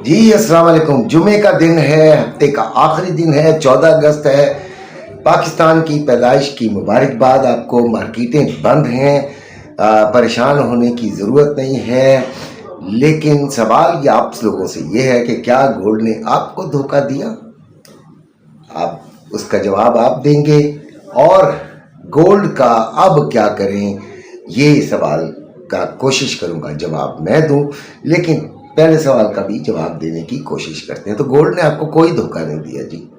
जी अस्सलाम वालेकुम। जुमे का दिन है, हफ्ते का आखिरी दिन है, 14 अगस्त है। पाकिस्तान की पैदाइश की मुबारकबाद आपको। मार्केटें बंद हैं, परेशान होने की ज़रूरत नहीं है। लेकिन सवाल ये आप लोगों से ये है कि क्या गोल्ड ने आपको धोखा दिया? आप उसका जवाब आप देंगे, और गोल्ड का अब क्या करें, ये सवाल का कोशिश करूंगा जवाब मैं दूं। लेकिन पहले सवाल का भी जवाब देने की कोशिश करते हैं। तो गोल्ड ने आपको कोई धोखा नहीं दिया जी।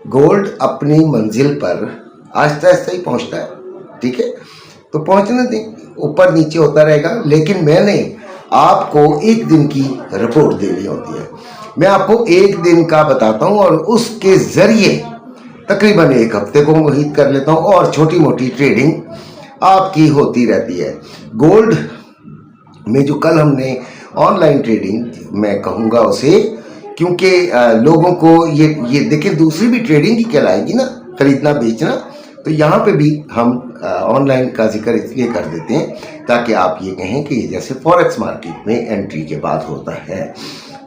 गोल्ड अपनी मंजिल पर आहिस्ता आहिस्ता ही पहुंचता है, ठीक है? तो पहुंचने दें, ऊपर नीचे होता रहेगा। लेकिन मैंने आपको एक दिन की रिपोर्ट देनी होती है। मैं आपको एक दिन का बताता हूं और उसके जरिए तकरीबन एक हफ्ते को मुहित कर लेता हूं, और छोटी मोटी ट्रेडिंग आपकी होती रहती है। गोल्ड में जो कल हमने ऑनलाइन ट्रेडिंग, मैं कहूँगा उसे, क्योंकि लोगों को ये देखिए, दूसरी भी ट्रेडिंग ही कहलाएगी ना, खरीदना बेचना। तो यहाँ पे भी हम ऑनलाइन का जिक्र इसलिए कर देते हैं ताकि आप ये कहें कि जैसे फॉरेक्स मार्केट में एंट्री के बाद होता है।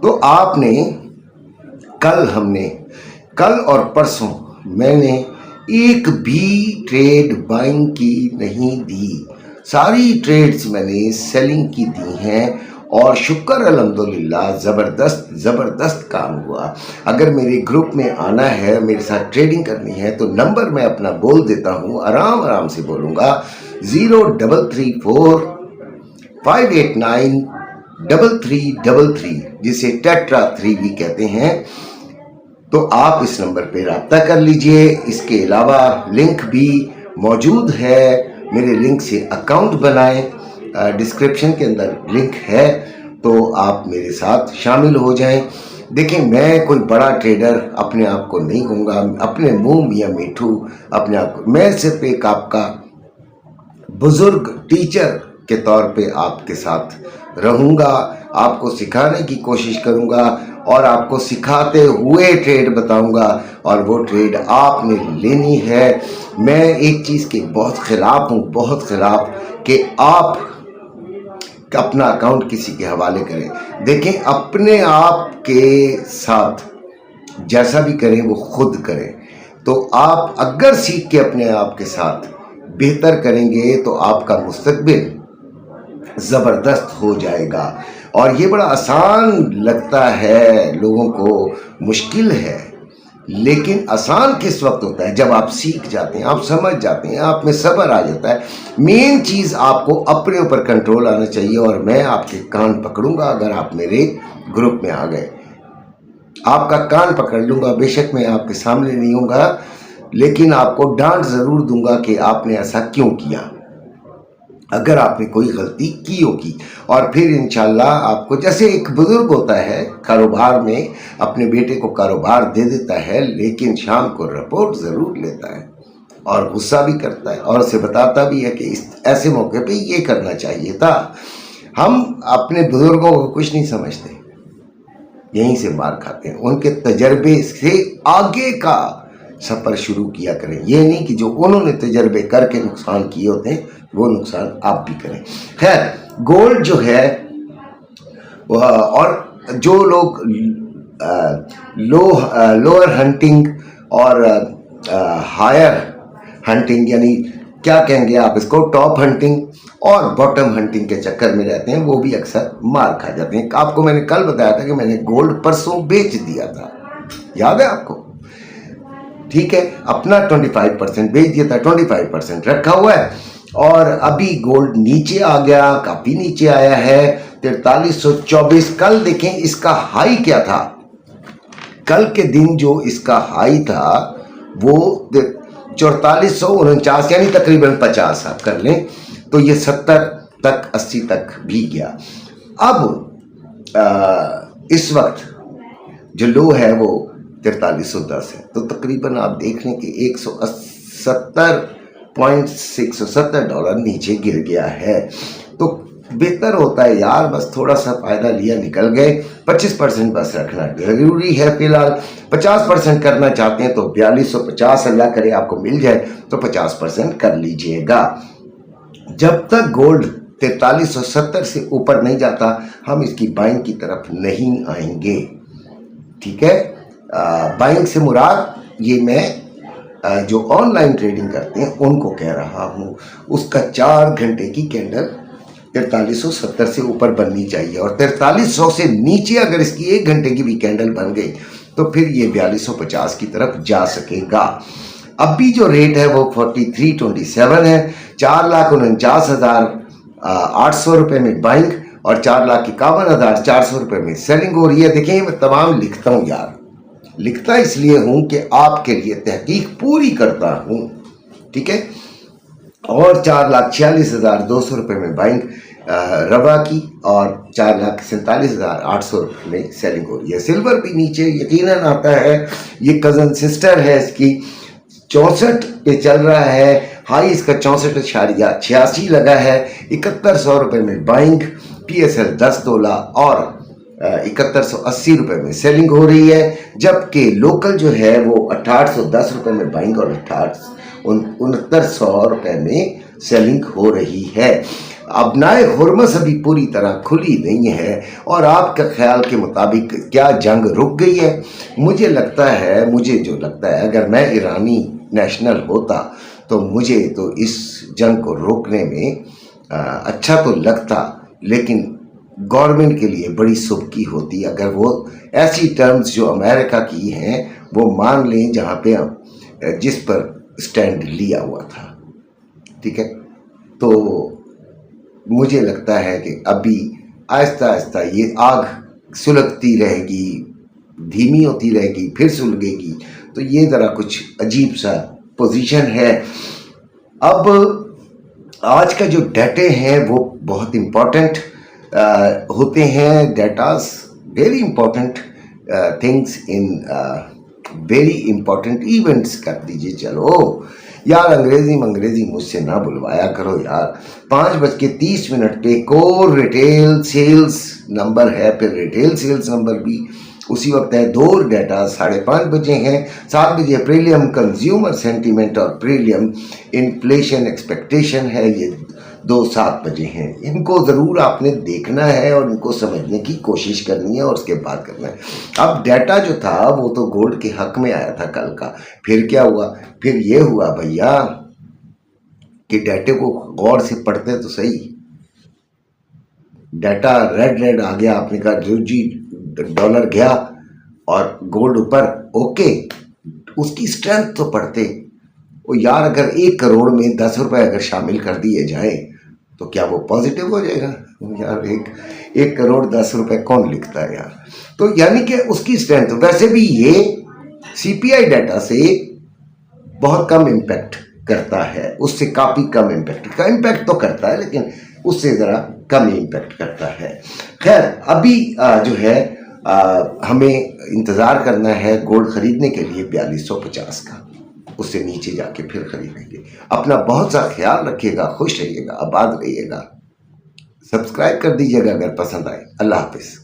तो आपने कल और परसों मैंने एक भी ट्रेड बाइंग की नहीं दी। सारी ट्रेड्स मैंने सेलिंग की दी हैं, और शुक्र अल्हम्दुलिल्लाह ज़बरदस्त काम हुआ। अगर मेरे ग्रुप में आना है, मेरे साथ ट्रेडिंग करनी है, तो नंबर मैं अपना बोल देता हूँ, आराम से बोलूँगा, 0334 589 3333, जिसे टेट्रा 3 भी कहते हैं। तो आप इस नंबर पे रब्ता कर लीजिए। इसके अलावा लिंक भी मौजूद है, मेरे लिंक से अकाउंट बनाएं, डिस्क्रिप्शन के अंदर लिंक है, तो आप मेरे साथ शामिल हो जाएं। देखिए, मैं कोई बड़ा ट्रेडर अपने आप को नहीं कहूँगा, अपने मुंह मियाँ मीठू अपने आप को। मैं सिर्फ एक आपका बुजुर्ग टीचर के तौर पे आपके साथ रहूँगा, आपको सिखाने की कोशिश करूँगा, और आपको सिखाते हुए ट्रेड बताऊंगा, और वो ट्रेड आपने लेनी है। मैं एक चीज़ के बहुत ख़िलाफ़ हूँ, बहुत ख़िलाफ़, कि आप अपना अकाउंट किसी के हवाले करें। देखें, अपने आप के साथ जैसा भी करें वो खुद करें। तो आप अगर सीख के अपने आप के साथ बेहतर करेंगे तो आपका मुस्तकबिल ज़बरदस्त हो जाएगा। और ये बड़ा आसान लगता है लोगों को, मुश्किल है। लेकिन आसान किस वक्त होता है? जब आप सीख जाते हैं, आप समझ जाते हैं, आप में सब्र आ जाता है। मेन चीज़ आपको अपने ऊपर कंट्रोल आना चाहिए, और मैं आपके कान पकड़ूंगा अगर आप मेरे ग्रुप में आ गए। आपका कान पकड़ लूँगा, बेशक मैं आपके सामने नहीं होऊंगा, लेकिन आपको डांट ज़रूर दूंगा कि आपने ऐसा क्यों किया, अगर आपने कोई गलती की होगी। और फिर इंशाल्लाह आपको, जैसे एक बुजुर्ग होता है कारोबार में, अपने बेटे को कारोबार दे देता है, लेकिन शाम को रिपोर्ट ज़रूर लेता है और गुस्सा भी करता है, और उसे बताता भी है कि इस ऐसे मौके पे ये करना चाहिए था। हम अपने बुजुर्गों को कुछ नहीं समझते, यहीं से मार खाते हैं। उनके तजर्बे से आगे का सफ़र शुरू किया करें। ये नहीं कि जो उन्होंने तजर्बे करके नुकसान किए होते हैं वो नुकसान आप भी करें। खैर, गोल्ड जो है, और जो लोग लोअर हंटिंग और हायर हंटिंग, यानी क्या कहेंगे आप इसको, टॉप हंटिंग और बॉटम हंटिंग के चक्कर में रहते हैं, वो भी अक्सर मार खा जाते हैं। आपको मैंने कल बताया था कि मैंने गोल्ड परसों बेच दिया था, याद है आपको? ठीक है, अपना 25% बेच दिया था, 25% रखा हुआ है, और अभी गोल्ड नीचे आ गया, काफी नीचे आया है, 4324। कल देखें इसका हाई क्या था। कल के दिन जो इसका हाई था वो 4449, यानी तकरीबन 50 आप कर लें, तो ये 70 तक 80 तक भी गया। अब इस वक्त जो लो है वो 4310 है, तो तकरीबन आप देख लें कि $170.670 नीचे गिर गया है। तो बेहतर होता है यार, बस थोड़ा सा फ़ायदा लिया, निकल गए। 25% बस रखना ज़रूरी है फिलहाल। 50% करना चाहते हैं तो 4250, अल्लाह करे आपको मिल जाए तो 50% कर लीजिएगा। जब तक गोल्ड 4370 से ऊपर नहीं जाता, हम इसकी बाइंग की तरफ नहीं आएंगे। ठीक है, बाइंग से मुराद ये मैं जो ऑनलाइन ट्रेडिंग करते हैं उनको कह रहा हूँ। उसका 4 घंटे की कैंडल 4370 से ऊपर बननी चाहिए, और 4300 से नीचे अगर इसकी 1 घंटे की भी कैंडल बन गई तो फिर ये 4250 की तरफ जा सकेगा। अभी जो रेट है वो 4327 है। 4,49,800 रुपये में बाइंग और 4,51,400 रुपये में सेलिंग हो रही है। देखिए मैं तमाम लिखता हूँ यार, लिखता इसलिए हूँ कि आपके लिए तहकीक पूरी करता हूँ। ठीक है, और 4,46,200 रुपये में बाइंग रवा की और 4,47,800 रुपये में सेलिंग हो रही है। सिल्वर भी नीचे यकीनन आता है, ये कज़न सिस्टर है इसकी, 64 पे चल रहा है, हाई इसका 64.86 लगा है। 7100 रुपये में बाइंग, PSL 10 तोला और 7180 रुपये में सेलिंग हो रही है, जबकि लोकल जो है वो 6810 रुपये में बाइंग और 6900 रुपये में सेलिंग हो रही है। अब नाए हुर्मस अभी पूरी तरह खुली नहीं है, और आपका ख्याल के मुताबिक क्या जंग रुक गई है? मुझे जो लगता है अगर मैं ईरानी नेशनल होता तो मुझे तो इस जंग को रोकने में अच्छा तो लगता, लेकिन गवर्नमेंट के लिए बड़ी सुबकी होती अगर वो ऐसी टर्म्स जो अमेरिका की हैं वो मान लें, जहाँ पे जिस पर स्टैंड लिया हुआ था। ठीक है, तो मुझे लगता है कि अभी आहिस्ता आहिस्ता ये आग सुलगती रहेगी, धीमी होती रहेगी, फिर सुलगेगी। तो ये ज़रा कुछ अजीब सा पोजीशन है। अब आज का जो डेटे हैं वो बहुत इम्पोर्टेंट होते हैं। Datas very important things in very important events कर दीजिए। चलो यार, अंग्रेजी मुझसे ना बुलवाया करो यार। 5:30 पे कोर रिटेल सेल्स नंबर है, फिर रिटेल सेल्स नंबर भी उसी वक्त है। 2 डेटा 5:30 बजे हैं। 7 बजे प्रीलियम कंज्यूमर सेंटीमेंट और प्रीलियम इन्फ्लेशन एक्सपेक्टेशन है, ये 2-7 बजे हैं। इनको ज़रूर आपने देखना है और इनको समझने की कोशिश करनी है और उसके बाद करना है। अब डाटा जो था वो तो गोल्ड के हक में आया था कल का, फिर क्या हुआ? फिर ये हुआ भैया कि डाटे को गौर से पढ़ते तो सही। डाटा रेड आ गया, आपने कहा जी डॉलर गया और गोल्ड ऊपर, ओके, उसकी स्ट्रेंथ तो पढ़ते। वो यार अगर 1 करोड़ में 10 रुपए अगर शामिल कर दिए जाए तो क्या वो पॉजिटिव हो जाएगा? यार 1 करोड़ 10 रुपए कौन लिखता है यार? तो यानी कि उसकी स्ट्रेंथ, वैसे भी ये CPI डाटा से बहुत कम इम्पैक्ट करता है, उससे काफ़ी कम इम्पैक्ट तो करता है, लेकिन उससे ज़रा कम इम्पैक्ट करता है। खैर अभी जो है हमें इंतज़ार करना है गोल्ड ख़रीदने के लिए 4250 का, उससे नीचे जाके फिर खरीदेंगे। अपना बहुत सा ख्याल रखिएगा, खुश रहिएगा, आबाद रहिएगा। सब्सक्राइब कर दीजिएगा अगर पसंद आए। अल्लाह हाफिज़।